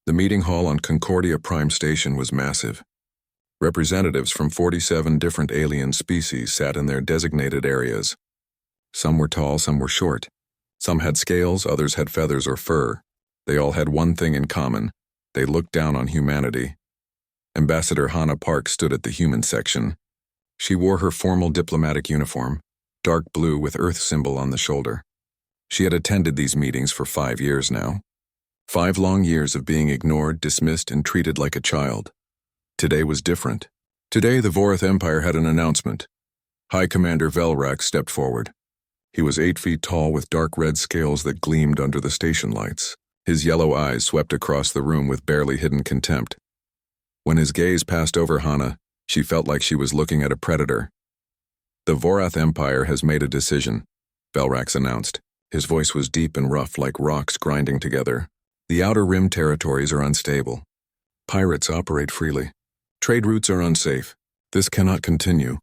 The meeting hall on Concordia Prime Station was massive. Representatives from 47 different alien species sat in their designated areas. Some were tall, some were short. Some had scales, others had feathers or fur. They all had one thing in common. They looked down on humanity. Ambassador Hannah Park stood at the human section. She wore her formal diplomatic uniform, dark blue with Earth symbol on the shoulder. She had attended these meetings for 5 years now. 5 long years of being ignored, dismissed, and treated like a child. Today was different. Today, the Vorath Empire had an announcement. High Commander Velrak stepped forward. He was 8 feet tall with dark red scales that gleamed under the station lights. His yellow eyes swept across the room with barely hidden contempt. When his gaze passed over Hannah, she felt like she was looking at a predator. The Vorath Empire has made a decision, Velrax announced. His voice was deep and rough like rocks grinding together. The Outer Rim territories are unstable. Pirates operate freely. Trade routes are unsafe. This cannot continue.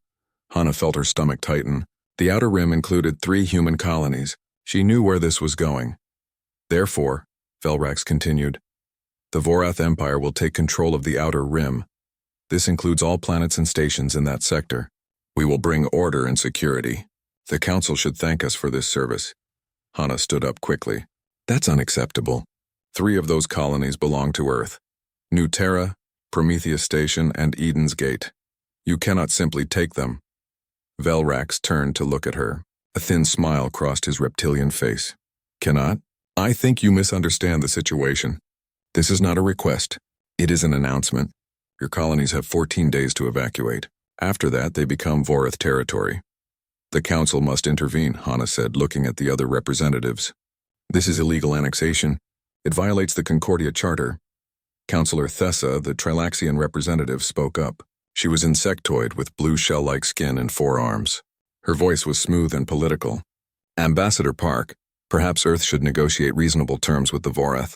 Hannah felt her stomach tighten. The Outer Rim included 3 human colonies. She knew where this was going. Therefore, Velrax continued, the Vorath Empire will take control of the Outer Rim. This includes all planets and stations in that sector. We will bring order and security. The Council should thank us for this service. Hannah stood up quickly. That's unacceptable. 3 of those colonies belong to Earth. New Terra, Prometheus Station, and Eden's Gate. You cannot simply take them. Velrax turned to look at her. A thin smile crossed his reptilian face. Cannot? I think you misunderstand the situation. This is not a request. It is an announcement. Your colonies have 14 days to evacuate. After that, they become Vorath territory. The Council must intervene, Hannah said, looking at the other representatives. This is illegal annexation. It violates the Concordia Charter. Councillor Thessa, the Trilaxian representative, spoke up. She was insectoid with blue shell-like skin and 4 arms. Her voice was smooth and political. Ambassador Park, perhaps Earth should negotiate reasonable terms with the Vorath.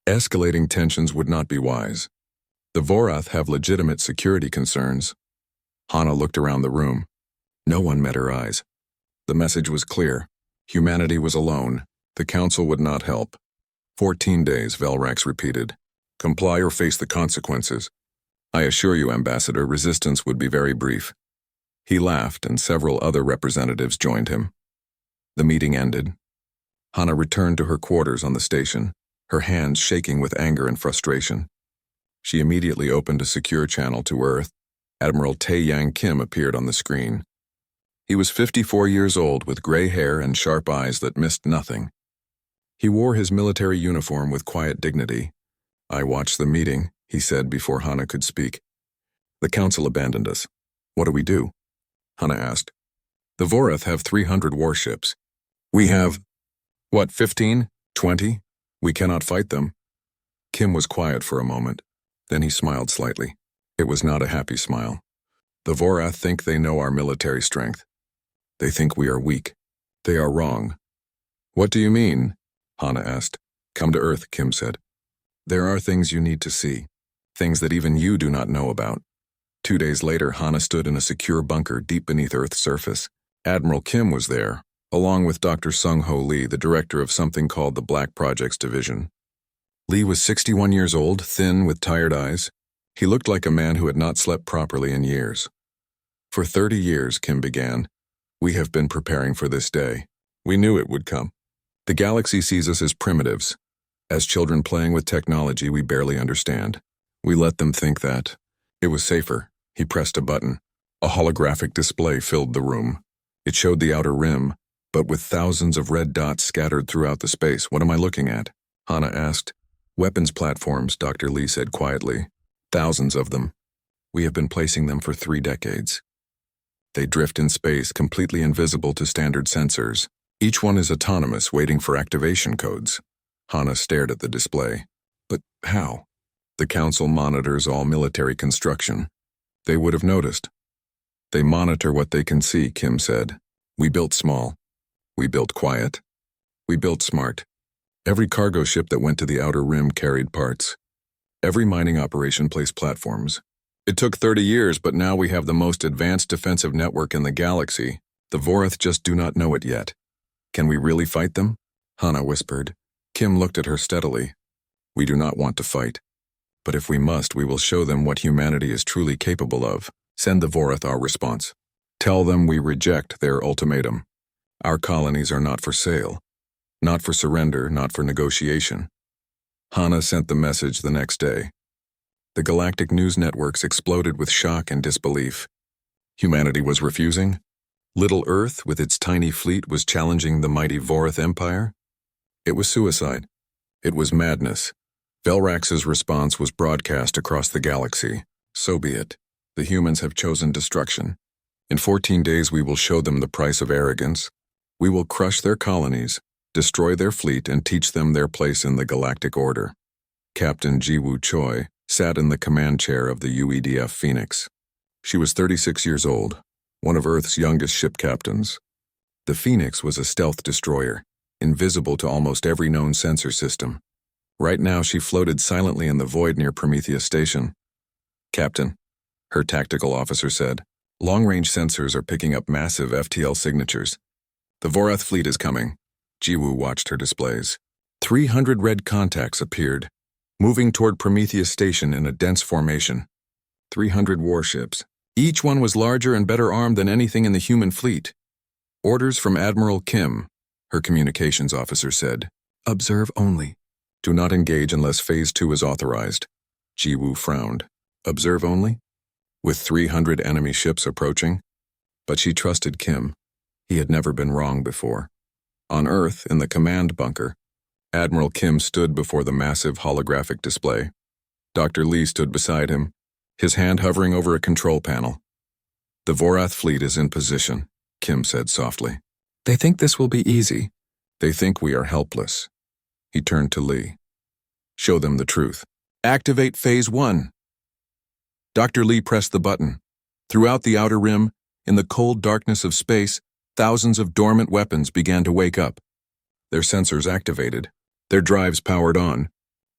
Escalating tensions would not be wise. The Vorath have legitimate security concerns. Hannah looked around the room. No one met her eyes. The message was clear. Humanity was alone. The Council would not help. 14 days, Velrax repeated. Comply or face the consequences. I assure you, Ambassador, resistance would be very brief. He laughed, and several other representatives joined him. The meeting ended. Hannah returned to her quarters on the station, her hands shaking with anger and frustration. She immediately opened a secure channel to Earth. Admiral Tae-Yang Kim appeared on the screen. He was 54 years old with gray hair and sharp eyes that missed nothing. He wore his military uniform with quiet dignity. I watched the meeting, he said before Hannah could speak. The Council abandoned us. What do we do? Hannah asked. The Vorath have 300 warships. We have, 15? 20? We cannot fight them. Kim was quiet for a moment. Then he smiled slightly. It was not a happy smile. The Vorath think they know our military strength. They think we are weak. They are wrong. What do you mean? Hannah asked. Come to Earth, Kim said. There are things you need to see. Things that even you do not know about. 2 days later, Hannah stood in a secure bunker deep beneath Earth's surface. Admiral Kim was there, along with Dr. Sung-Ho Lee, the director of something called the Black Projects Division. Lee was 61 years old, thin with tired eyes. He looked like a man who had not slept properly in years. For 30 years, Kim began, we have been preparing for this day. We knew it would come. The galaxy sees us as primitives. As children playing with technology we barely understand. We let them think that. It was safer. He pressed a button. A holographic display filled the room. It showed the Outer Rim, but with thousands of red dots scattered throughout the space. What am I looking at? Hannah asked. Weapons platforms, Dr. Lee said quietly. Thousands of them. We have been placing them for 3 decades. They drift in space, completely invisible to standard sensors. Each one is autonomous, waiting for activation codes. Hannah stared at the display. But how? The Council monitors all military construction. They would have noticed. They monitor what they can see, Kim said. We built small. We built quiet. We built smart. Every cargo ship that went to the Outer Rim carried parts. Every mining operation placed platforms. It took 30 years, but now we have the most advanced defensive network in the galaxy. The Vorath just do not know it yet. Can we really fight them? Hannah whispered. Kim looked at her steadily. We do not want to fight. But if we must, we will show them what humanity is truly capable of. Send the Vorath our response. Tell them we reject their ultimatum. Our colonies are not for sale. Not for surrender, not for negotiation. Hana sent the message the next day. The galactic news networks exploded with shock and disbelief. Humanity was refusing? Little Earth, with its tiny fleet, was challenging the mighty Vorath Empire? It was suicide. It was madness. Velrax's response was broadcast across the galaxy. So be it. The humans have chosen destruction. In 14 days we will show them the price of arrogance. We will crush their colonies, destroy their fleet, and teach them their place in the galactic order. Captain Jiwoo Choi sat in the command chair of the UEDF Phoenix. She was 36 years old, one of Earth's youngest ship captains. The Phoenix was a stealth destroyer, invisible to almost every known sensor system. Right now she floated silently in the void near Prometheus Station. Captain, her tactical officer said, long-range sensors are picking up massive FTL signatures. The Vorath fleet is coming. Jiwoo watched her displays. 300 red contacts appeared, moving toward Prometheus Station in a dense formation. 300 warships. Each one was larger and better armed than anything in the human fleet. Orders from Admiral Kim, her communications officer said. Observe only. Do not engage unless Phase 2 is authorized. Jiwoo frowned. Observe only? With 300 enemy ships approaching? But she trusted Kim. He had never been wrong before. On Earth, in the command bunker, Admiral Kim stood before the massive holographic display. Dr. Lee stood beside him, his hand hovering over a control panel. The Vorath fleet is in position, Kim said softly. They think this will be easy. They think we are helpless. He turned to Lee. Show them the truth. Activate Phase 1. Dr. Lee pressed the button. Throughout the outer rim, in the cold darkness of space, thousands of dormant weapons began to wake up. Their sensors activated, their drives powered on,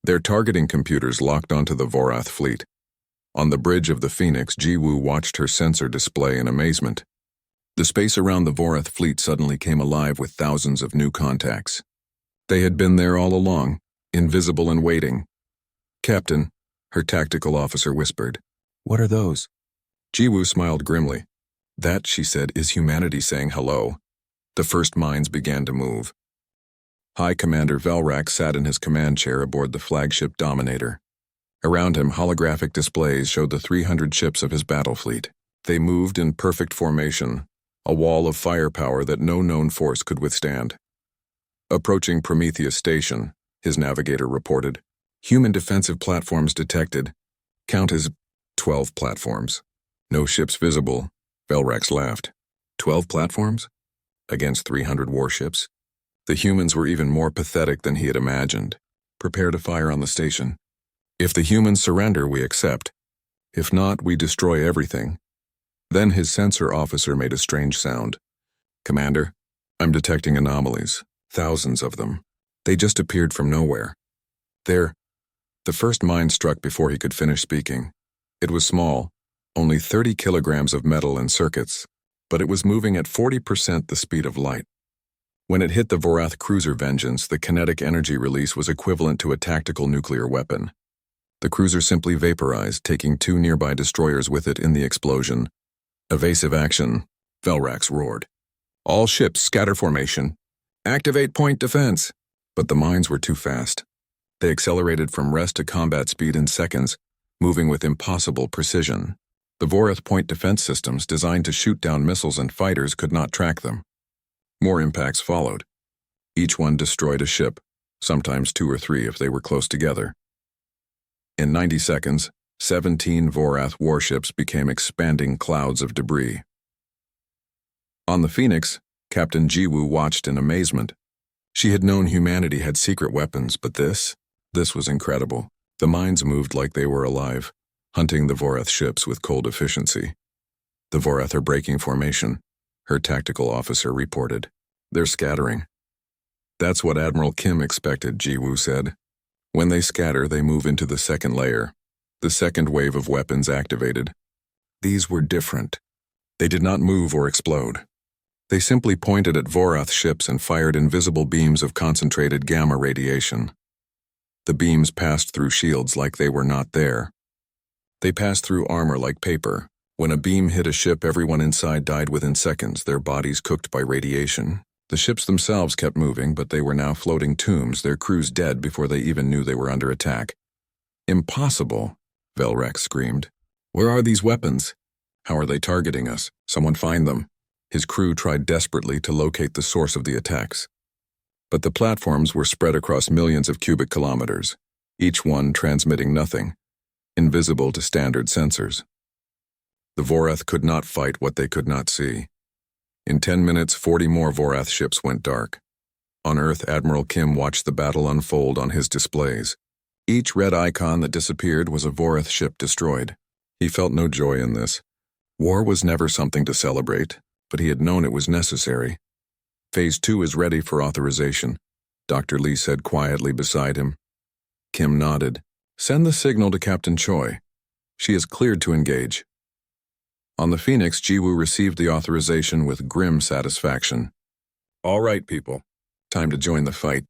their targeting computers locked onto the Vorath fleet. On the bridge of the Phoenix, Jiwoo watched her sensor display in amazement. The space around the Vorath fleet suddenly came alive with thousands of new contacts. They had been there all along, invisible and waiting. Captain, her tactical officer whispered. What are those? Jiwoo smiled grimly. That, she said, is humanity saying hello. The first minds began to move. High Commander Velrax sat in his command chair aboard the flagship Dominator. Around him, holographic displays showed the 300 ships of his battle fleet. They moved in perfect formation, a wall of firepower that no known force could withstand. Approaching Prometheus Station, his navigator reported. Human defensive platforms detected. Count as 12 platforms. No ships visible. Velrax laughed. 12 platforms? Against 300 warships? The humans were even more pathetic than he had imagined. Prepare to fire on the station. If the humans surrender, we accept. If not, we destroy everything. Then his sensor officer made a strange sound. Commander, I'm detecting anomalies. Thousands of them. They just appeared from nowhere. There. The first mind struck before he could finish speaking. It was small, only 30 kilograms of metal and circuits, but it was moving at 40% the speed of light. When it hit the Vorath cruiser Vengeance, the kinetic energy release was equivalent to a tactical nuclear weapon. The cruiser simply vaporized, taking 2 nearby destroyers with it in the explosion. Evasive action, Velrax roared. All ships scatter formation. Activate point defense. But the mines were too fast. They accelerated from rest to combat speed in seconds, moving with impossible precision. The Vorath point defense systems designed to shoot down missiles and fighters could not track them. More impacts followed. Each one destroyed a ship, sometimes 2 or 3 if they were close together. In 90 seconds, 17 Vorath warships became expanding clouds of debris. On the Phoenix, Captain Jiwoo watched in amazement. She had known humanity had secret weapons, but this was incredible. The mines moved like they were alive, hunting the Vorath ships with cold efficiency. The Vorath are breaking formation, her tactical officer reported. They're scattering. That's what Admiral Kim expected, Jiwoo said. When they scatter, they move into the second layer. The second wave of weapons activated. These were different. They did not move or explode. They simply pointed at Vorath ships and fired invisible beams of concentrated gamma radiation. The beams passed through shields like they were not there. They passed through armor like paper. When a beam hit a ship, everyone inside died within seconds, their bodies cooked by radiation. The ships themselves kept moving, but they were now floating tombs, their crews dead before they even knew they were under attack. Impossible, Velrex screamed. Where are these weapons? How are they targeting us? Someone find them. His crew tried desperately to locate the source of the attacks. But the platforms were spread across millions of cubic kilometers, each one transmitting nothing, invisible to standard sensors. The Vorath could not fight what they could not see. In 10 minutes, 40 more Vorath ships went dark. On Earth, Admiral Kim watched the battle unfold on his displays. Each red icon that disappeared was a Vorath ship destroyed. He felt no joy in this. War was never something to celebrate, but he had known it was necessary. Phase 2 is ready for authorization, Dr. Lee said quietly beside him. Kim nodded. Send the signal to Captain Choi. She is cleared to engage. On the Phoenix, Jiwoo received the authorization with grim satisfaction. All right, people. Time to join the fight.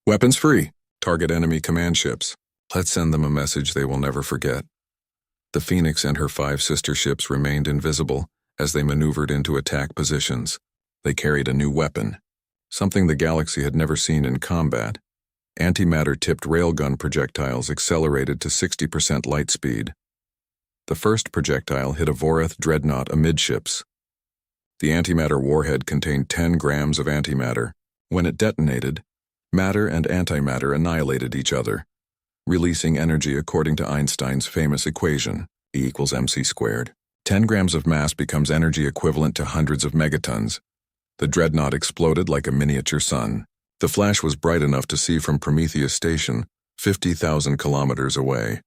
Weapons free. Target enemy command ships. Let's send them a message they will never forget. The Phoenix and her 5 sister ships remained invisible as they maneuvered into attack positions. They carried a new weapon, something the galaxy had never seen in combat. Antimatter-tipped railgun projectiles accelerated to 60% light speed. The first projectile hit a Vorath dreadnought amidships. The antimatter warhead contained 10 grams of antimatter. When it detonated, matter and antimatter annihilated each other, releasing energy according to Einstein's famous equation, E equals mc squared. 10 grams of mass becomes energy equivalent to hundreds of megatons. The dreadnought exploded like a miniature sun. The flash was bright enough to see from Prometheus Station, 50,000 kilometers away.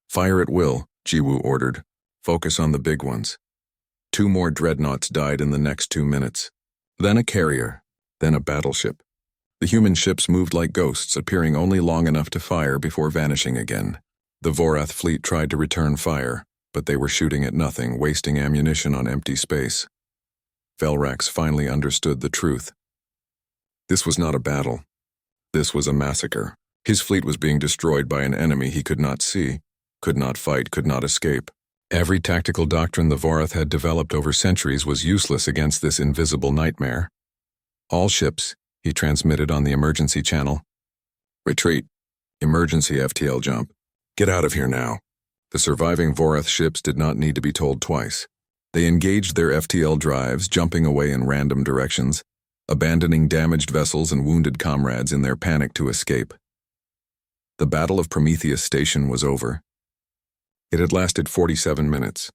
Fire at will, Jiwoo ordered. Focus on the big ones. 2 more dreadnoughts died in the next 2 minutes. Then a carrier, then a battleship. The human ships moved like ghosts, appearing only long enough to fire before vanishing again. The Vorath fleet tried to return fire, but they were shooting at nothing, wasting ammunition on empty space. Velrax finally understood the truth. This was not a battle. This was a massacre. His fleet was being destroyed by an enemy he could not see, could not fight, could not escape. Every tactical doctrine the Vorath had developed over centuries was useless against this invisible nightmare. All ships, he transmitted on the emergency channel. Retreat. Emergency FTL jump. Get out of here now. The surviving Vorath ships did not need to be told twice. They engaged their FTL drives, jumping away in random directions, abandoning damaged vessels and wounded comrades in their panic to escape. The Battle of Prometheus Station was over. It had lasted 47 minutes.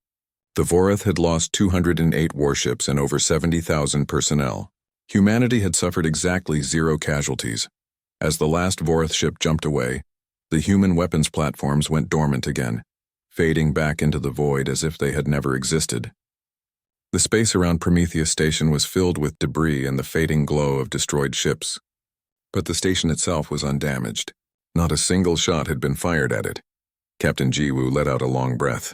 The Vorath had lost 208 warships and over 70,000 personnel. Humanity had suffered exactly 0 casualties. As the last Vorath ship jumped away, the human weapons platforms went dormant again, fading back into the void as if they had never existed. The space around Prometheus Station was filled with debris and the fading glow of destroyed ships. But the station itself was undamaged. Not a single shot had been fired at it. Captain Jiwoo let out a long breath.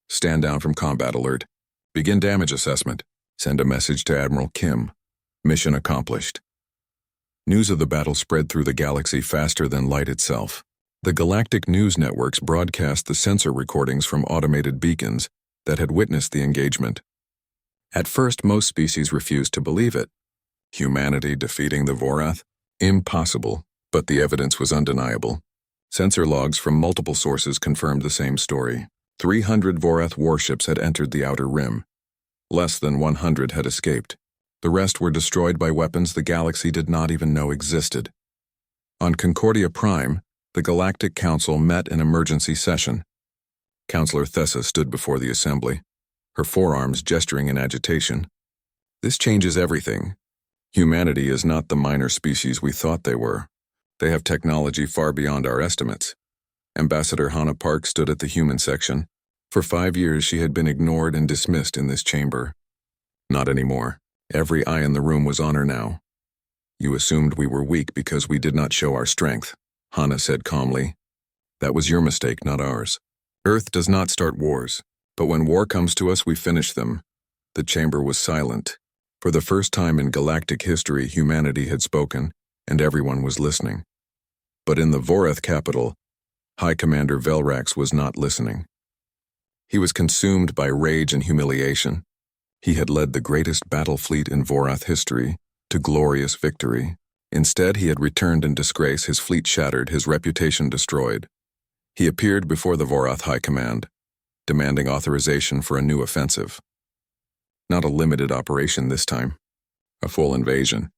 Stand down from combat alert. Begin damage assessment. Send a message to Admiral Kim. Mission accomplished. News of the battle spread through the galaxy faster than light itself. The galactic news networks broadcast the sensor recordings from automated beacons that had witnessed the engagement. At first, most species refused to believe it. Humanity defeating the Vorath? Impossible, but the evidence was undeniable. Sensor logs from multiple sources confirmed the same story. 300 Vorath warships had entered the Outer Rim. Less than 100 had escaped. The rest were destroyed by weapons the galaxy did not even know existed. On Concordia Prime, the Galactic Council met in emergency session. Counselor Thessa stood before the assembly, her forearms gesturing in agitation. This changes everything. Humanity is not the minor species we thought they were. They have technology far beyond our estimates. Ambassador Hannah Park stood at the human section. For 5 years she had been ignored and dismissed in this chamber. Not anymore. Every eye in the room was on her now. You assumed we were weak because we did not show our strength, Hannah said calmly. That was your mistake, not ours. Earth does not start wars, but when war comes to us, we finish them. The chamber was silent. For the first time in galactic history, humanity had spoken, and everyone was listening. But in the Vorath capital, High Commander Velrax was not listening. He was consumed by rage and humiliation. He had led the greatest battle fleet in Vorath history to glorious victory. Instead, he had returned in disgrace, his fleet shattered, his reputation destroyed. He appeared before the Vorath High Command, demanding authorization for a new offensive. Not a limited operation this time, a full invasion.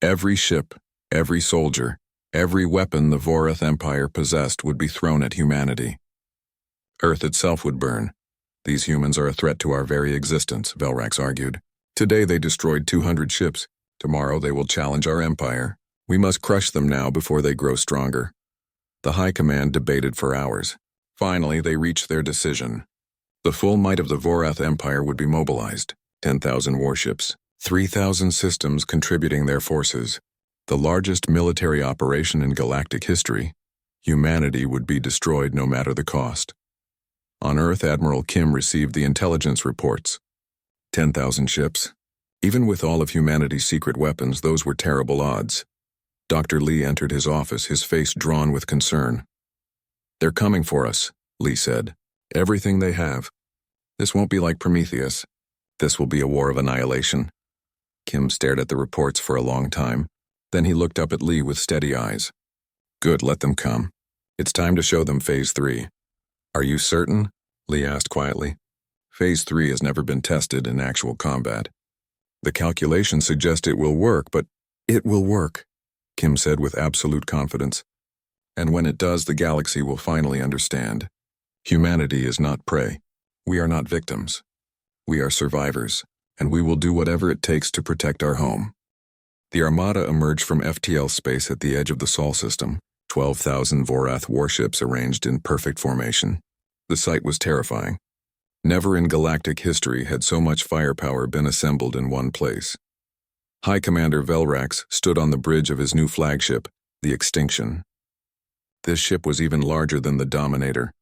Every ship, every soldier, every weapon the Vorath Empire possessed would be thrown at humanity. Earth itself would burn. These humans are a threat to our very existence, Velrax argued. Today they destroyed 200 ships. Tomorrow they will challenge our empire. We must crush them now before they grow stronger. The High Command debated for hours. Finally, they reached their decision. The full might of the Vorath Empire would be mobilized. 10,000 warships, 3,000 systems contributing their forces. The largest military operation in galactic history. Humanity would be destroyed no matter the cost. On Earth, Admiral Kim received the intelligence reports. 10,000 ships. Even with all of humanity's secret weapons, those were terrible odds. Dr. Lee entered his office, his face drawn with concern. "They're coming for us," Lee said. "Everything they have. This won't be like Prometheus. This will be a war of annihilation." Kim stared at the reports for a long time. Then he looked up at Lee with steady eyes. "Good, let them come. It's time to show them Phase 3. "Are you certain?" Lee asked quietly. "Phase 3 has never been tested in actual combat. The calculations suggest it will work, but it will work," Kim said with absolute confidence. "And when it does, the galaxy will finally understand. Humanity is not prey. We are not victims. We are survivors, and we will do whatever it takes to protect our home." The Armada emerged from FTL space at the edge of the Sol system, 12,000 Vorath warships arranged in perfect formation. The sight was terrifying. Never in galactic history had so much firepower been assembled in one place. High Commander Velrax stood on the bridge of his new flagship, the Extinction. This ship was even larger than the Dominator,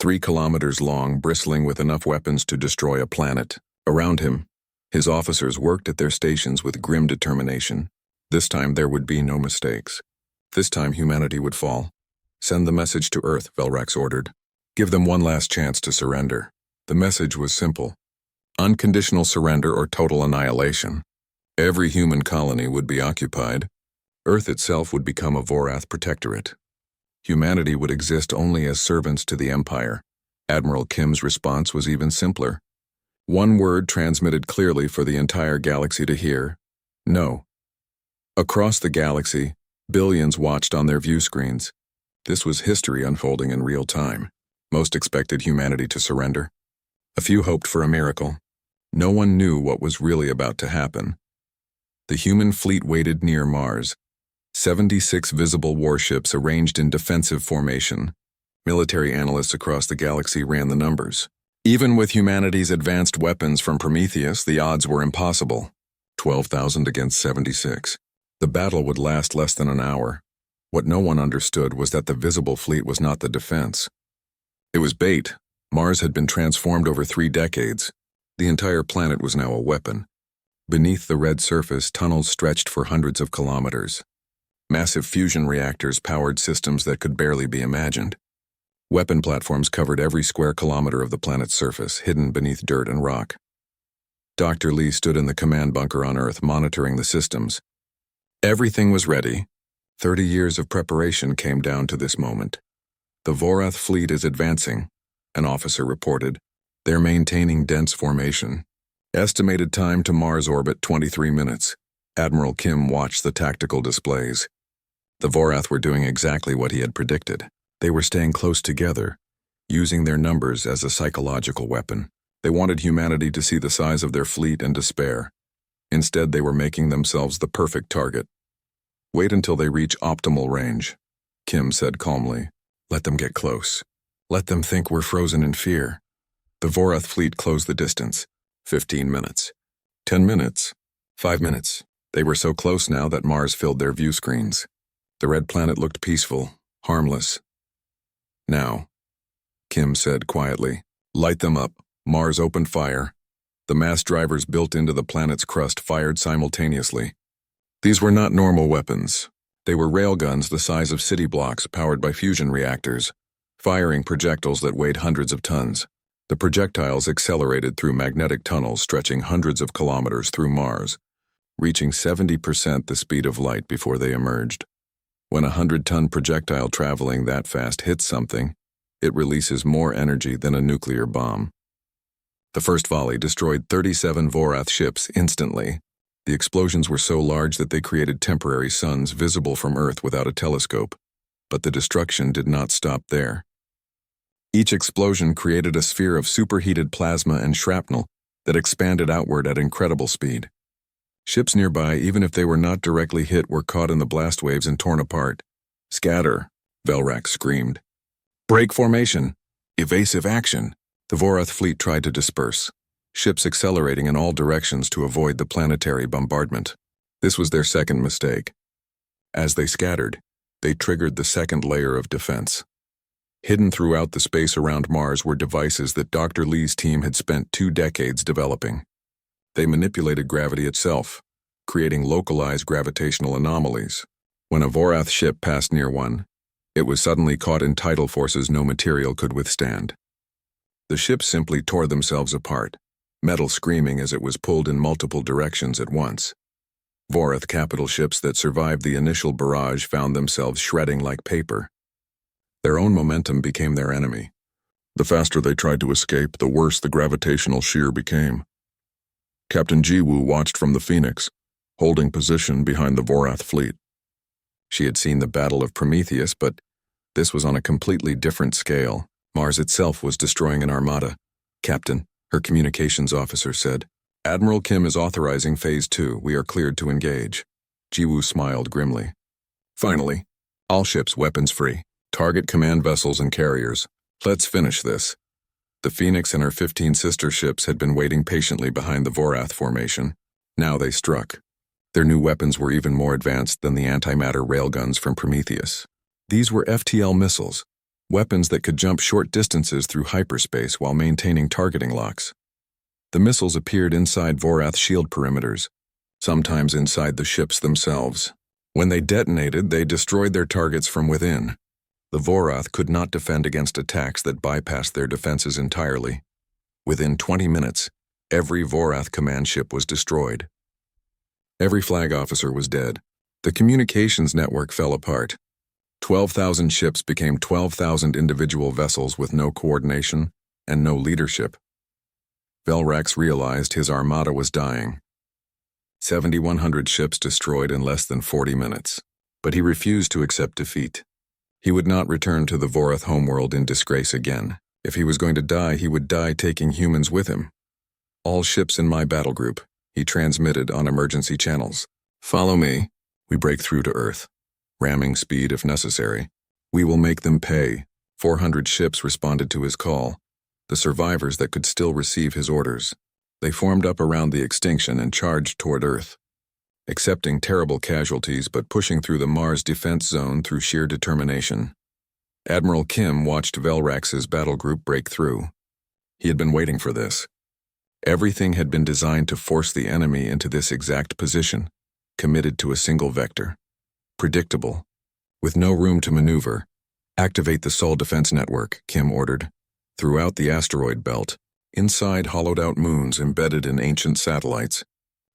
3 kilometers long, bristling with enough weapons to destroy a planet. Around him, his officers worked at their stations with grim determination. This time there would be no mistakes. This time humanity would fall. "Send the message to Earth," Velrax ordered. "Give them one last chance to surrender." The message was simple. Unconditional surrender or total annihilation. Every human colony would be occupied. Earth itself would become a Vorath protectorate. Humanity would exist only as servants to the Empire. Admiral Kim's response was even simpler. One word transmitted clearly for the entire galaxy to hear: no. Across the galaxy, billions watched on their view screens. This was history unfolding in real time. Most expected humanity to surrender. A few hoped for a miracle. No one knew what was really about to happen. The human fleet waited near Mars. 76 visible warships arranged in defensive formation. Military analysts across the galaxy ran the numbers. Even with humanity's advanced weapons from Prometheus, the odds were impossible. 12,000 against 76. The battle would last less than an hour. What no one understood was that the visible fleet was not the defense. It was bait. Mars had been transformed over 3 decades. The entire planet was now a weapon. Beneath the red surface, tunnels stretched for hundreds of kilometers. Massive fusion reactors powered systems that could barely be imagined. Weapon platforms covered every square kilometer of the planet's surface, hidden beneath dirt and rock. Dr. Lee stood in the command bunker on Earth, monitoring the systems. Everything was ready. 30 years of preparation came down to this moment. "The Vorath fleet is advancing," an officer reported. "They're maintaining dense formation. Estimated time to Mars orbit 23 minutes. Admiral Kim watched the tactical displays. The Vorath were doing exactly what he had predicted. They were staying close together, using their numbers as a psychological weapon. They wanted humanity to see the size of their fleet and despair. Instead, they were making themselves the perfect target. "Wait until they reach optimal range," Kim said calmly. "Let them get close. Let them think we're frozen in fear." The Vorath fleet closed the distance. 15 minutes. 10 minutes. 5 minutes. They were so close now that Mars filled their view screens. The red planet looked peaceful, harmless. "Now," Kim said quietly, "light them up." Mars opened fire. The mass drivers built into the planet's crust fired simultaneously. These were not normal weapons. They were railguns the size of city blocks powered by fusion reactors, firing projectiles that weighed hundreds of tons. The projectiles accelerated through magnetic tunnels stretching hundreds of kilometers through Mars, reaching 70% the speed of light before they emerged. When a 100-ton projectile traveling that fast hits something, it releases more energy than a nuclear bomb. The first volley destroyed 37 Vorath ships instantly. The explosions were so large that they created temporary suns visible from Earth without a telescope. But the destruction did not stop there. Each explosion created a sphere of superheated plasma and shrapnel that expanded outward at incredible speed. Ships nearby, even if they were not directly hit, were caught in the blast waves and torn apart. "Scatter," Velrak screamed. "Break formation! Evasive action!" The Vorath fleet tried to disperse, ships accelerating in all directions to avoid the planetary bombardment. This was their second mistake. As they scattered, they triggered the second layer of defense. Hidden throughout the space around Mars were devices that Dr. Lee's team had spent 2 decades developing. They manipulated gravity itself, creating localized gravitational anomalies. When a Vorath ship passed near one, it was suddenly caught in tidal forces no material could withstand. The ships simply tore themselves apart, metal screaming as it was pulled in multiple directions at once. Vorath capital ships that survived the initial barrage found themselves shredding like paper. Their own momentum became their enemy. The faster they tried to escape, the worse the gravitational shear became. Captain Jiwoo watched from the Phoenix, holding position behind the Vorath fleet. She had seen the Battle of Prometheus, but this was on a completely different scale. Mars itself was destroying an armada. "Captain," her communications officer said, "Admiral Kim is authorizing Phase 2. We are cleared to engage." Jiwoo smiled grimly. "Finally, all ships weapons free. Target command vessels and carriers. Let's finish this." The Phoenix and her 15 sister ships had been waiting patiently behind the Vorath formation. Now they struck. Their new weapons were even more advanced than the antimatter railguns from Prometheus. These were FTL missiles, weapons that could jump short distances through hyperspace while maintaining targeting locks. The missiles appeared inside Vorath shield perimeters, sometimes inside the ships themselves. When they detonated, they destroyed their targets from within. The Vorath could not defend against attacks that bypassed their defenses entirely. Within 20 minutes, every Vorath command ship was destroyed. Every flag officer was dead. The communications network fell apart. 12,000 ships became 12,000 individual vessels with no coordination and no leadership. Velrax realized his armada was dying. 7,100 ships destroyed in less than 40 minutes. But he refused to accept defeat. He would not return to the Vorath homeworld in disgrace again. If he was going to die, he would die taking humans with him. "All ships in my battle group," he transmitted on emergency channels. "Follow me. We break through to Earth. Ramming speed if necessary. We will make them pay." 400 ships responded to his call, the survivors that could still receive his orders. They formed up around the extinction and charged toward Earth, accepting terrible casualties but pushing through the Mars defense zone through sheer determination. Admiral Kim watched Velrax's battle group break through. He had been waiting for this. Everything had been designed to force the enemy into this exact position, committed to a single vector. Predictable, with no room to maneuver. "Activate the Sol defense network," Kim ordered. Throughout the asteroid belt, inside hollowed-out moons embedded in ancient satellites,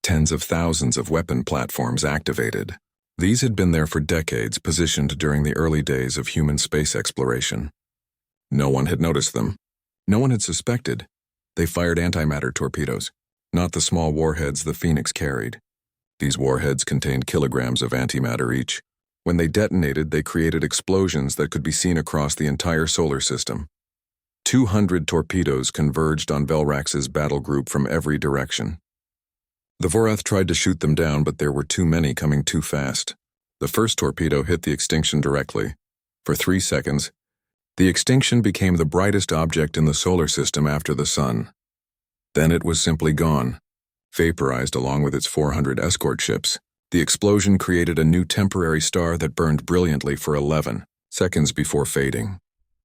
tens of thousands of weapon platforms activated. These had been there for decades, positioned during the early days of human space exploration. No one had noticed them. No one had suspected. They fired antimatter torpedoes, not the small warheads the Phoenix carried. These warheads contained kilograms of antimatter each. When they detonated, they created explosions that could be seen across the entire solar system. 200 torpedoes converged on Velrax's battle group from every direction. The Vorath tried to shoot them down, but there were too many coming too fast. The first torpedo hit the extinction directly. For 3 seconds, the extinction became the brightest object in the solar system after the sun. Then it was simply gone, vaporized along with its 400 escort ships. The explosion created a new temporary star that burned brilliantly for 11 seconds before fading.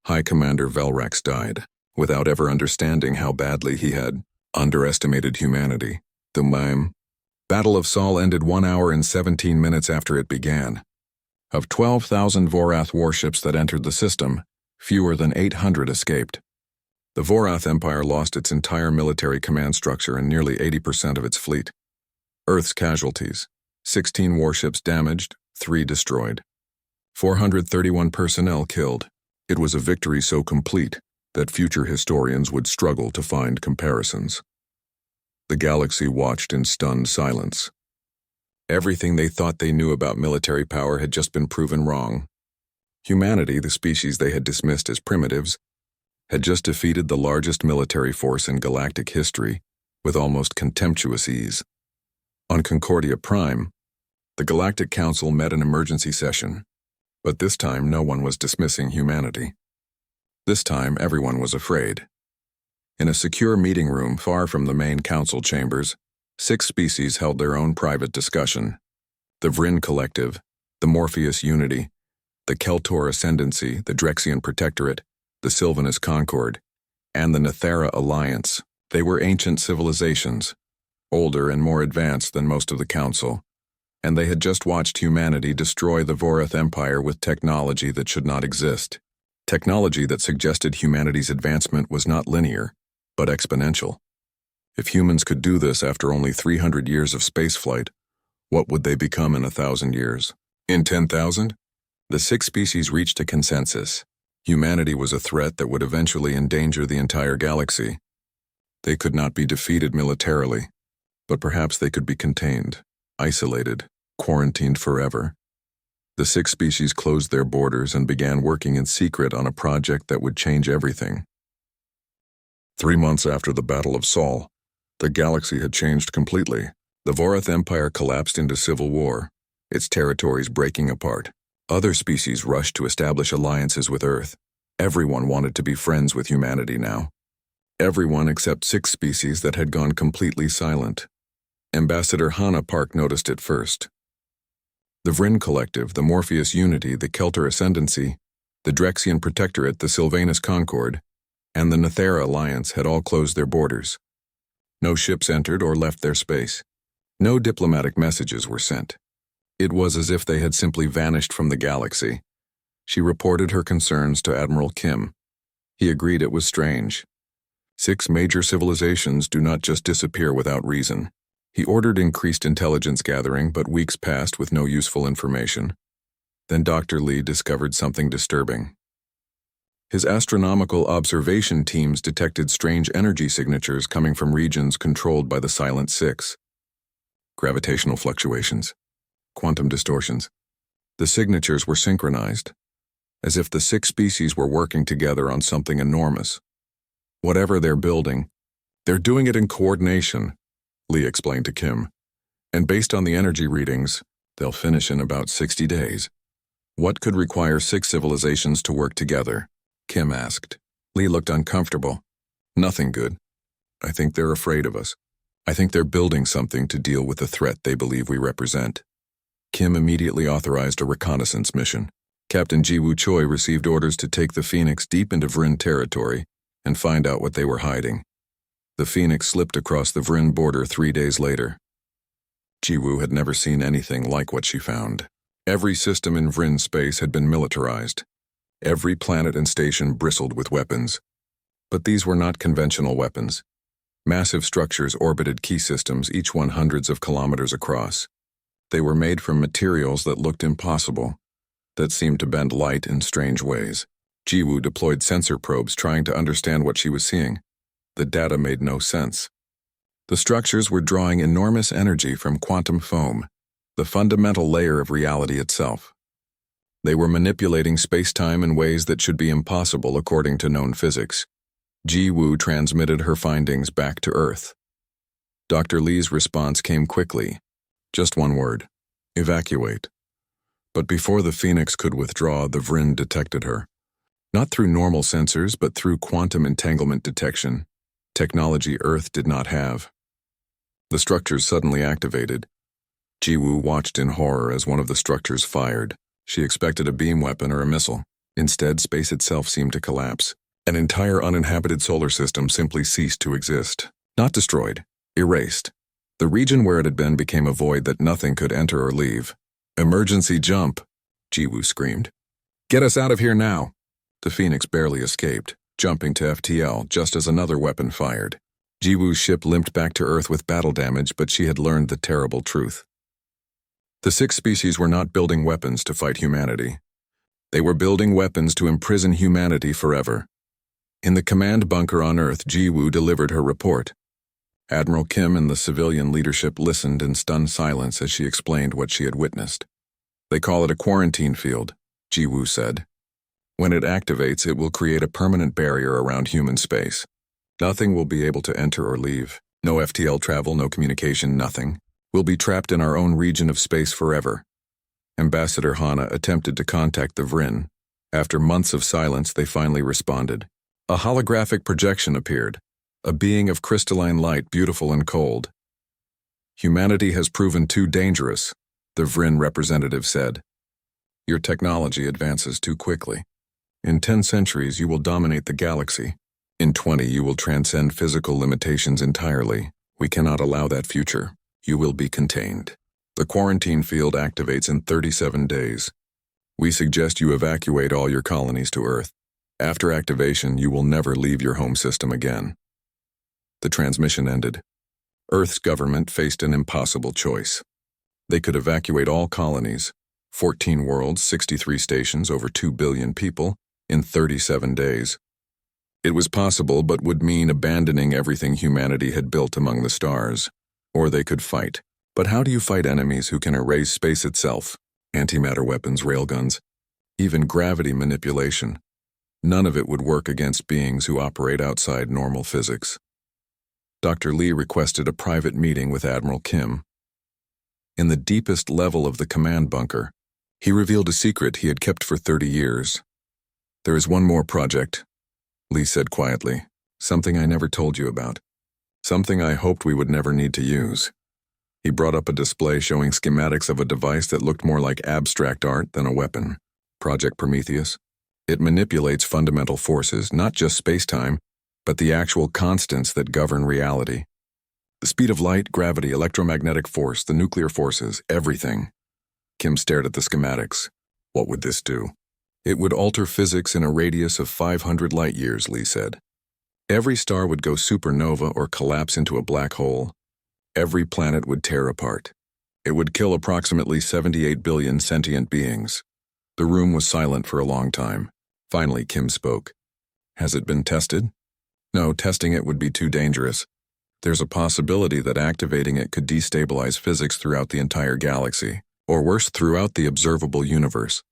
High Commander Velrax died, without ever understanding how badly he had underestimated humanity. The Battle of Sol ended 1 hour and 17 minutes after it began. Of 12,000 Vorath warships that entered the system, fewer than 800 escaped. The Vorath Empire lost its entire military command structure and nearly 80% of its fleet. Earth's casualties: 16 warships damaged, 3 destroyed. 431 personnel killed. It was a victory so complete that future historians would struggle to find comparisons. The galaxy watched in stunned silence. Everything they thought they knew about military power had just been proven wrong. Humanity, the species they had dismissed as primitives, had just defeated the largest military force in galactic history with almost contemptuous ease. On Concordia Prime, the Galactic Council met an emergency session, but this time no one was dismissing humanity. This time everyone was afraid. In a secure meeting room far from the main council chambers, 6 species held their own private discussion. The Vryn Collective, the Morpheus Unity, the Keltor Ascendancy, the Drexian Protectorate, the Sylvanus Concord, and the Nethera Alliance. They were ancient civilizations, older and more advanced than most of the Council, and they had just watched humanity destroy the Vorath Empire with technology that should not exist. Technology that suggested humanity's advancement was not linear, but exponential. If humans could do this after only 300 years of spaceflight, what would they become in 1,000 years? In 10,000? The 6 species reached a consensus. Humanity was a threat that would eventually endanger the entire galaxy. They could not be defeated militarily, but perhaps they could be contained, isolated, quarantined forever. The 6 species closed their borders and began working in secret on a project that would change everything. 3 months after the Battle of Sol, the galaxy had changed completely. The Vorath Empire collapsed into civil war, its territories breaking apart. Other species rushed to establish alliances with Earth. Everyone wanted to be friends with humanity now. Everyone except 6 species that had gone completely silent. Ambassador Hannah Park noticed it first. The Vryn Collective, the Morpheus Unity, the Keltor Ascendancy, the Drexian Protectorate, the Sylvanus Concord, and the Nethera Alliance had all closed their borders. No ships entered or left their space. No diplomatic messages were sent. It was as if they had simply vanished from the galaxy. She reported her concerns to Admiral Kim. He agreed it was strange. 6 major civilizations do not just disappear without reason. He ordered increased intelligence gathering, but weeks passed with no useful information. Then Dr. Lee discovered something disturbing. His astronomical observation teams detected strange energy signatures coming from regions controlled by the Silent Six. Gravitational fluctuations, quantum distortions. The signatures were synchronized, as if the 6 species were working together on something enormous. Whatever they're building, they're doing it in coordination, Lee explained to Kim. And based on the energy readings, they'll finish in about 60 days. What could require 6 civilizations to work together? Kim asked. Lee looked uncomfortable. Nothing good. I think they're afraid of us. I think they're building something to deal with the threat they believe we represent. Kim immediately authorized a reconnaissance mission. Captain Jiwoo Choi received orders to take the Phoenix deep into Vryn territory and find out what they were hiding. The Phoenix slipped across the Vryn border 3 days later. Jiwoo had never seen anything like what she found. Every system in Vryn space had been militarized. Every planet and station bristled with weapons. But these were not conventional weapons. Massive structures orbited key systems, each one hundreds of kilometers across. They were made from materials that looked impossible, that seemed to bend light in strange ways. Jiwoo deployed sensor probes trying to understand what she was seeing. The data made no sense. The structures were drawing enormous energy from quantum foam, the fundamental layer of reality itself. They were manipulating space-time in ways that should be impossible according to known physics. Jiwoo transmitted her findings back to Earth. Dr. Lee's response came quickly. Just one word: evacuate. But before the Phoenix could withdraw, the Vryn detected her. Not through normal sensors, but through quantum entanglement detection, technology Earth did not have. The structures suddenly activated. Jiwoo watched in horror as one of the structures fired. She expected a beam weapon or a missile. Instead, space itself seemed to collapse. An entire uninhabited solar system simply ceased to exist. Not destroyed, erased. The region where it had been became a void that nothing could enter or leave. Emergency jump, Jiwoo screamed. "Get us out of here now!" The Phoenix barely escaped, jumping to FTL just as another weapon fired. Jiwoo's ship limped back to Earth with battle damage, but she had learned the terrible truth. The 6 species were not building weapons to fight humanity. They were building weapons to imprison humanity forever. In the command bunker on Earth, Jiwoo delivered her report. Admiral Kim and the civilian leadership listened in stunned silence as she explained what she had witnessed. "They call it a quarantine field," Jiwoo said. "When it activates, it will create a permanent barrier around human space. Nothing will be able to enter or leave. No FTL travel, no communication, nothing. We'll be trapped in our own region of space forever." Ambassador Hana attempted to contact the Vrin. After months of silence, they finally responded. A holographic projection appeared, a being of crystalline light, beautiful and cold. "Humanity has proven too dangerous," the Vrin representative said. "Your technology advances too quickly. In 10 centuries, you will dominate the galaxy. In 20, you will transcend physical limitations entirely. We cannot allow that future. You will be contained. The quarantine field activates in 37 days. We suggest you evacuate all your colonies to Earth. After activation, you will never leave your home system again." The transmission ended. Earth's government faced an impossible choice. They could evacuate all colonies, 14 worlds, 63 stations, over 2 billion people, in 37 days. It was possible, but would mean abandoning everything humanity had built among the stars. Or they could fight. But how do you fight enemies who can erase space itself? Antimatter weapons, railguns, even gravity manipulation. None of it would work against beings who operate outside normal physics. Dr. Lee requested a private meeting with Admiral Kim. In the deepest level of the command bunker, he revealed a secret he had kept for 30 years. "There is one more project," Lee said quietly. "Something I never told you about. Something I hoped we would never need to use." He brought up a display showing schematics of a device that looked more like abstract art than a weapon. Project Prometheus. It manipulates fundamental forces, not just space-time, but the actual constants that govern reality. The speed of light, gravity, electromagnetic force, the nuclear forces, everything. Kim stared at the schematics. What would this do? It would alter physics in a radius of 500 light-years, Lee said. Every star would go supernova or collapse into a black hole. Every planet would tear apart. It would kill approximately 78 billion sentient beings. The room was silent for a long time. Finally, Kim spoke. "Has it been tested?" "No, testing it would be too dangerous. There's a possibility that activating it could destabilize physics throughout the entire galaxy, or worse, throughout the observable universe.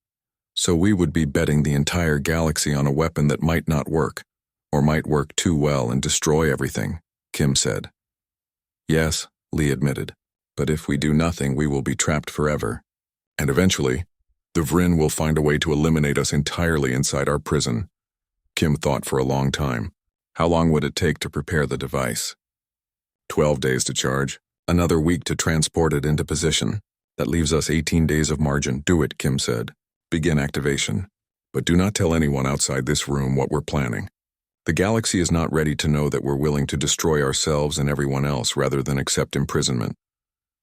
So we would be betting the entire galaxy on a weapon that might not work, or might work too well and destroy everything," Kim said. "Yes," Lee admitted, "but if we do nothing, we will be trapped forever. And eventually, the Vrin will find a way to eliminate us entirely inside our prison." Kim thought for a long time. How long would it take to prepare the device? 12 days to charge, another week to transport it into position. That leaves us 18 days of margin. "Do it," Kim said. "Begin activation. But do not tell anyone outside this room what we're planning. The galaxy is not ready to know that we're willing to destroy ourselves and everyone else rather than accept imprisonment."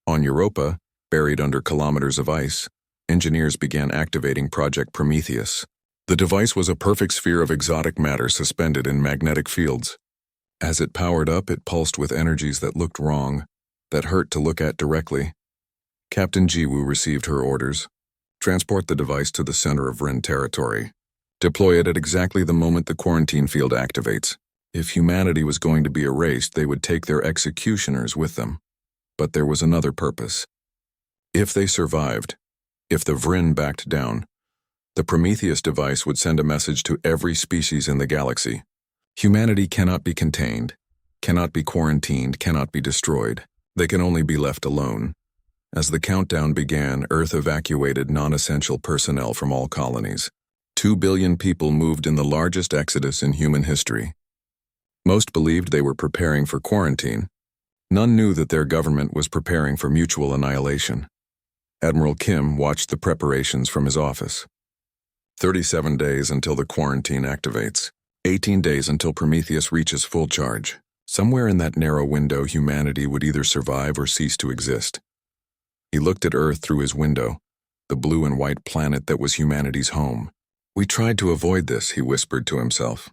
On Europa, buried under kilometers of ice, engineers began activating Project Prometheus. The device was a perfect sphere of exotic matter suspended in magnetic fields. As it powered up, it pulsed with energies that looked wrong, that hurt to look at directly. Captain Jiwoo received her orders. Transport the device to the center of Vrin territory. Deploy it at exactly the moment the quarantine field activates. If humanity was going to be erased, they would take their executioners with them. But there was another purpose. If they survived, if the Vrin backed down, the Prometheus device would send a message to every species in the galaxy. Humanity cannot be contained, cannot be quarantined, cannot be destroyed. They can only be left alone. As the countdown began, Earth evacuated non-essential personnel from all colonies. 2 billion people moved in the largest exodus in human history. Most believed they were preparing for quarantine. None knew that their government was preparing for mutual annihilation. Admiral Kim watched the preparations from his office. 37 days until the quarantine activates. 18 days until Prometheus reaches full charge. Somewhere in that narrow window, humanity would either survive or cease to exist. He looked at Earth through his window. the blue and white planet that was humanity's home. We tried to avoid this, he whispered to himself.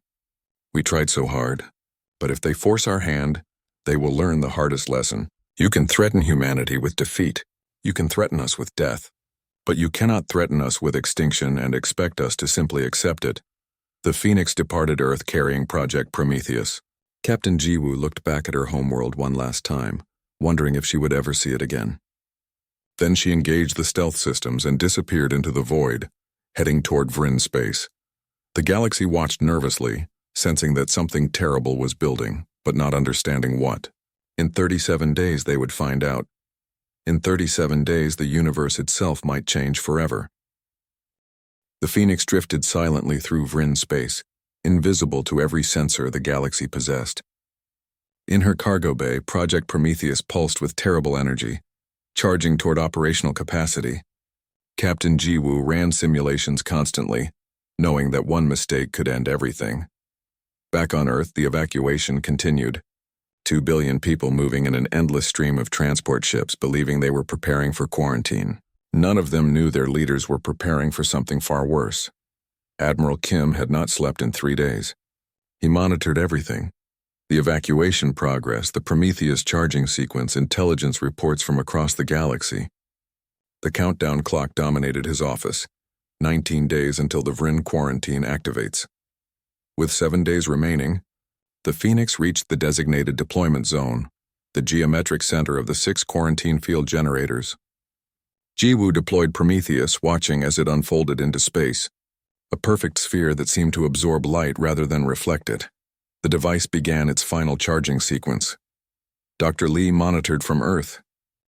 We tried so hard, but if they force our hand, they will learn the hardest lesson. You can threaten humanity with defeat. You can threaten us with death. But you cannot threaten us with extinction and expect us to simply accept it. The Phoenix departed Earth carrying Project Prometheus. Captain Jiwoo looked back at her homeworld one last time, wondering if she would ever see it again. Then she engaged the stealth systems and disappeared into the void, heading toward Vryn space. The galaxy watched nervously, sensing that something terrible was building, but not understanding what. In 37 days they would find out. In 37 days the universe itself might change forever. The Phoenix drifted silently through Vryn space, invisible to every sensor the galaxy possessed. In her cargo bay, Project Prometheus pulsed with terrible energy, charging toward operational capacity. Captain Jiwoo ran simulations constantly, knowing that one mistake could end everything. Back on Earth, the evacuation continued. 2 billion people moving in an endless stream of transport ships, believing they were preparing for quarantine. None of them knew their leaders were preparing for something far worse. Admiral Kim had not slept in 3 days. He monitored everything. The evacuation progress, the Prometheus charging sequence, intelligence reports from across the galaxy. The countdown clock dominated his office. 19 days until the Vryn quarantine activates. With 7 days remaining, the Phoenix reached the designated deployment zone, the geometric center of the 6 quarantine field generators. Jiwoo deployed Prometheus, watching as it unfolded into space, a perfect sphere that seemed to absorb light rather than reflect it. The device began its final charging sequence. Dr. Lee monitored from Earth,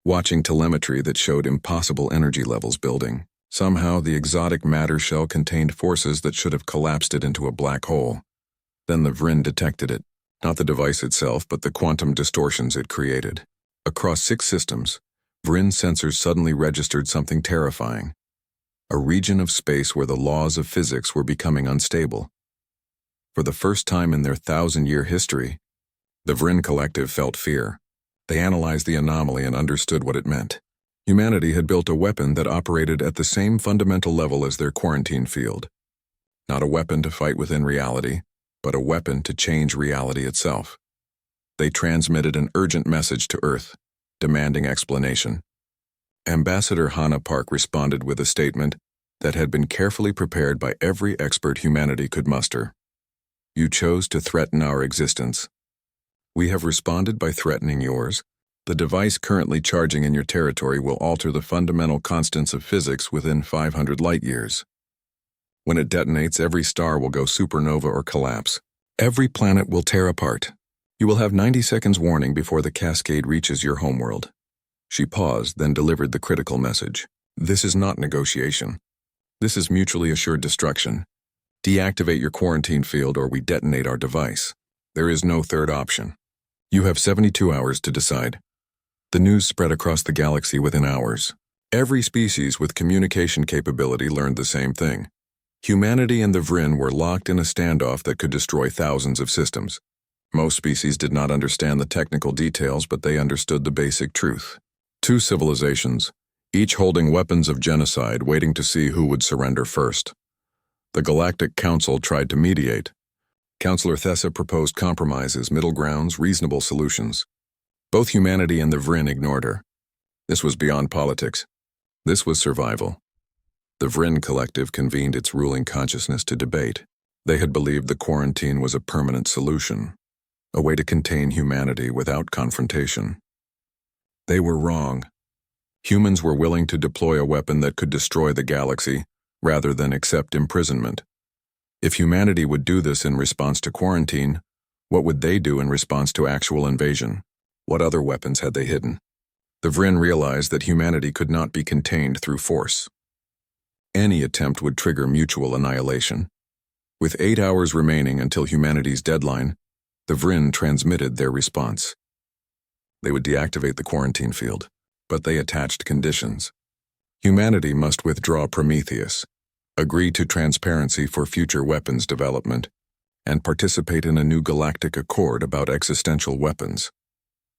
watching telemetry that showed impossible energy levels building. Somehow, the exotic matter shell contained forces that should have collapsed it into a black hole. Then the Vryn detected it, not the device itself, but the quantum distortions it created. Across 6 systems, Vryn sensors suddenly registered something terrifying. A region of space where the laws of physics were becoming unstable. For the first time in their 1,000-year history, the Vryn collective felt fear. They analyzed the anomaly and understood what it meant. Humanity had built a weapon that operated at the same fundamental level as their quarantine field. Not a weapon to fight within reality, but a weapon to change reality itself. They transmitted an urgent message to Earth, demanding explanation. Ambassador Hana Park responded with a statement that had been carefully prepared by every expert humanity could muster. You chose to threaten our existence. We have responded by threatening yours. The device currently charging in your territory will alter the fundamental constants of physics within 500 light-years. When it detonates, every star will go supernova or collapse. Every planet will tear apart. You will have 90 seconds warning before the cascade reaches your homeworld. She paused, then delivered the critical message. This is not negotiation. This is mutually assured destruction. Deactivate your quarantine field or we detonate our device. There is no third option. You have 72 hours to decide. The news spread across the galaxy within hours. Every species with communication capability learned the same thing. Humanity and the Vryn were locked in a standoff that could destroy thousands of systems. Most species did not understand the technical details, but they understood the basic truth. 2 civilizations, each holding weapons of genocide, waiting to see who would surrender first. The Galactic Council tried to mediate. Counselor Thessa proposed compromises, middle grounds, reasonable solutions. Both humanity and the Vryn ignored her. This was beyond politics. This was survival. The Vryn collective convened its ruling consciousness to debate. They had believed the quarantine was a permanent solution, a way to contain humanity without confrontation. They were wrong. Humans were willing to deploy a weapon that could destroy the galaxy, rather than accept imprisonment. If humanity would do this in response to quarantine, what would they do in response to actual invasion? What other weapons had they hidden? The Vryn realized that humanity could not be contained through force. Any attempt would trigger mutual annihilation. With 8 hours remaining until humanity's deadline, the Vryn transmitted their response. They would deactivate the quarantine field, but they attached conditions. Humanity must withdraw Prometheus, agree to transparency for future weapons development, and participate in a new galactic accord about existential weapons.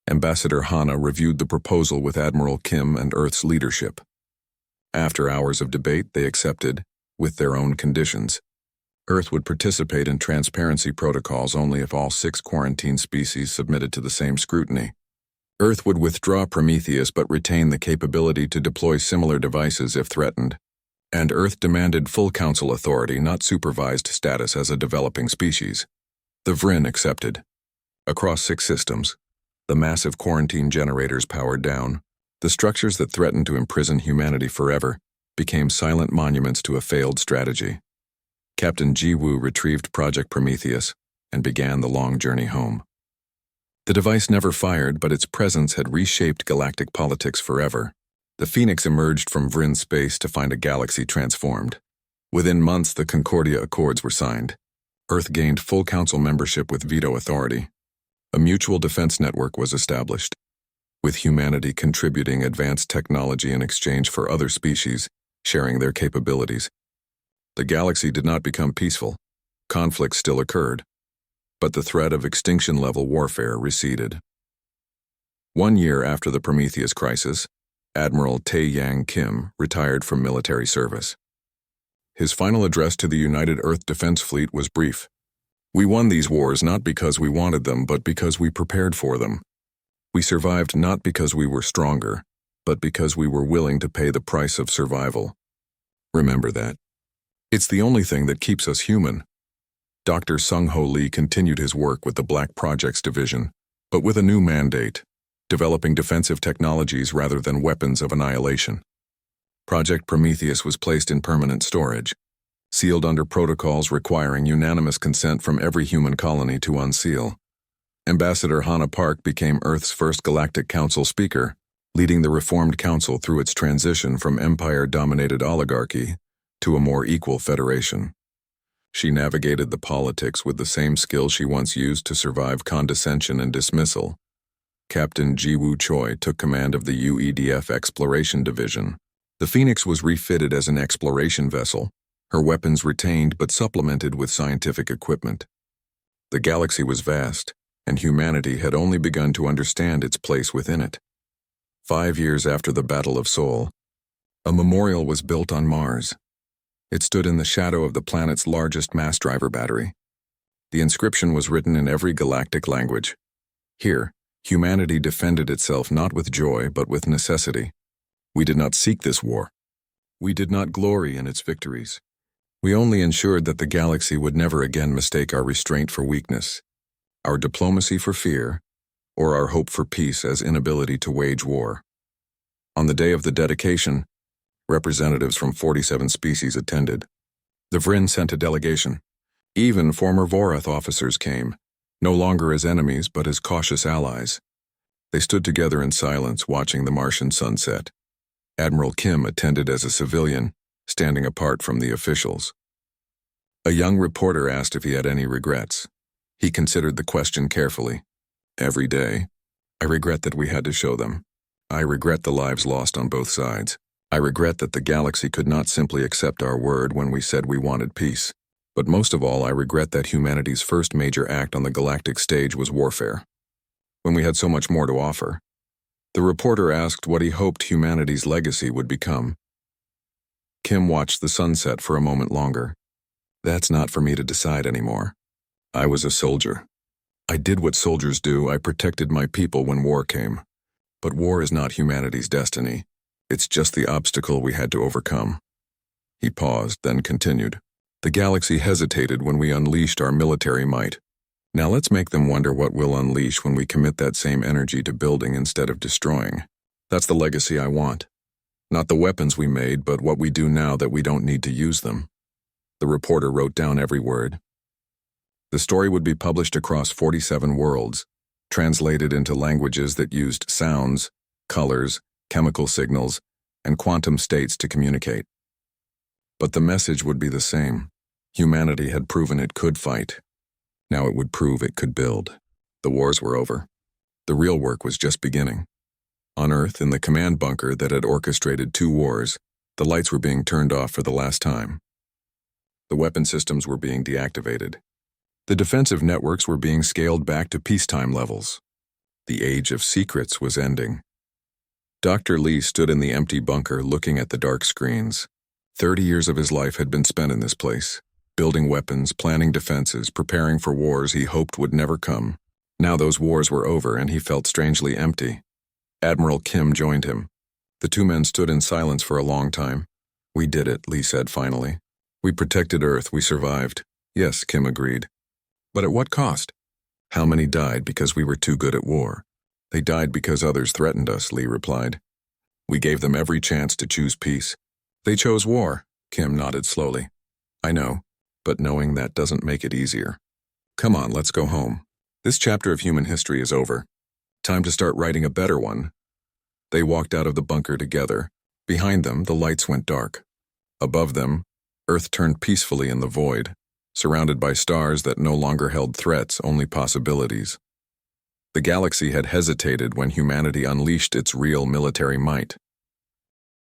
Ambassador Hana reviewed the proposal with Admiral Kim and Earth's leadership. After hours of debate, they accepted, with their own conditions. Earth would participate in transparency protocols only if all 6 quarantine species submitted to the same scrutiny. Earth would withdraw Prometheus but retain the capability to deploy similar devices if threatened. And Earth demanded full council authority, not supervised status as a developing species. The Vryn accepted. Across 6 systems, the massive quarantine generators powered down. The structures that threatened to imprison humanity forever became silent monuments to a failed strategy. Captain Ji-woo retrieved Project Prometheus and began the long journey home. The device never fired, but its presence had reshaped galactic politics forever. The Phoenix emerged from Vryn space to find a galaxy transformed. Within months, the Concordia Accords were signed. Earth gained full council membership with veto authority. A mutual defense network was established, with humanity contributing advanced technology in exchange for other species sharing their capabilities. The galaxy did not become peaceful. Conflict still occurred, but the threat of extinction-level warfare receded. 1 year after the Prometheus crisis, Admiral Tae-Yang Kim retired from military service. His final address to the United Earth Defense Fleet was brief. "We won these wars not because we wanted them, but because we prepared for them. We survived not because we were stronger, but because we were willing to pay the price of survival. Remember that. It's the only thing that keeps us human." Dr. Sung-Ho Lee continued his work with the Black Projects Division, but with a new mandate: developing defensive technologies rather than weapons of annihilation. Project Prometheus was placed in permanent storage, sealed under protocols requiring unanimous consent from every human colony to unseal. Ambassador Hannah Park became Earth's first Galactic Council speaker, leading the Reformed Council through its transition from empire-dominated oligarchy to a more equal federation. She navigated the politics with the same skill she once used to survive condescension and dismissal. Captain Ji-woo Choi took command of the UEDF Exploration Division. The Phoenix was refitted as an exploration vessel, her weapons retained but supplemented with scientific equipment. The galaxy was vast, and humanity had only begun to understand its place within it. 5 years after the Battle of Seoul, a memorial was built on Mars. It stood in the shadow of the planet's largest mass driver battery. The inscription was written in every galactic language. Here, humanity defended itself not with joy but with necessity. We did not seek this war. We did not glory in its victories. We only ensured that the galaxy would never again mistake our restraint for weakness, our diplomacy for fear, or our hope for peace as inability to wage war. On the day of the dedication, representatives from 47 species attended. The Vryn sent a delegation. Even former Vorath officers came, no longer as enemies but as cautious allies. They stood together in silence, watching the Martian sunset. Admiral Kim attended as a civilian, standing apart from the officials. A young reporter asked if he had any regrets. He considered the question carefully. "Every day, I regret that we had to show them. I regret the lives lost on both sides. I regret that the galaxy could not simply accept our word when we said we wanted peace. But most of all, I regret that humanity's first major act on the galactic stage was warfare, when we had so much more to offer." The reporter asked what he hoped humanity's legacy would become. Kim watched the sunset for a moment longer. "That's not for me to decide anymore. I was a soldier. I did what soldiers do. I protected my people when war came. But war is not humanity's destiny. It's just the obstacle we had to overcome." He paused, then continued. "The galaxy hesitated when we unleashed our military might. Now let's make them wonder what we'll unleash when we commit that same energy to building instead of destroying. That's the legacy I want. Not the weapons we made, but what we do now that we don't need to use them." The reporter wrote down every word. The story would be published across 47 worlds, translated into languages that used sounds, colors, chemical signals, and quantum states to communicate. But the message would be the same. Humanity had proven it could fight. Now it would prove it could build. The wars were over. The real work was just beginning. On Earth, in the command bunker that had orchestrated 2 wars, the lights were being turned off for the last time. The weapon systems were being deactivated. The defensive networks were being scaled back to peacetime levels. The age of secrets was ending. Dr. Lee stood in the empty bunker looking at the dark screens. 30 years of his life had been spent in this place, building weapons, planning defenses, preparing for wars he hoped would never come. Now those wars were over and he felt strangely empty. Admiral Kim joined him. The two men stood in silence for a long time. "We did it," Lee said finally. "We protected Earth, we survived." "Yes," Kim agreed. "But at what cost?" "How many died because we were too good at war?" "They died because others threatened us," Lee replied. "We gave them every chance to choose peace." "They chose war," Kim nodded slowly. "I know, but knowing that doesn't make it easier. Come on, let's go home. This chapter of human history is over. Time to start writing a better one." They walked out of the bunker together. Behind them, the lights went dark. Above them, Earth turned peacefully in the void, surrounded by stars that no longer held threats, only possibilities. The galaxy had hesitated when humanity unleashed its real military might.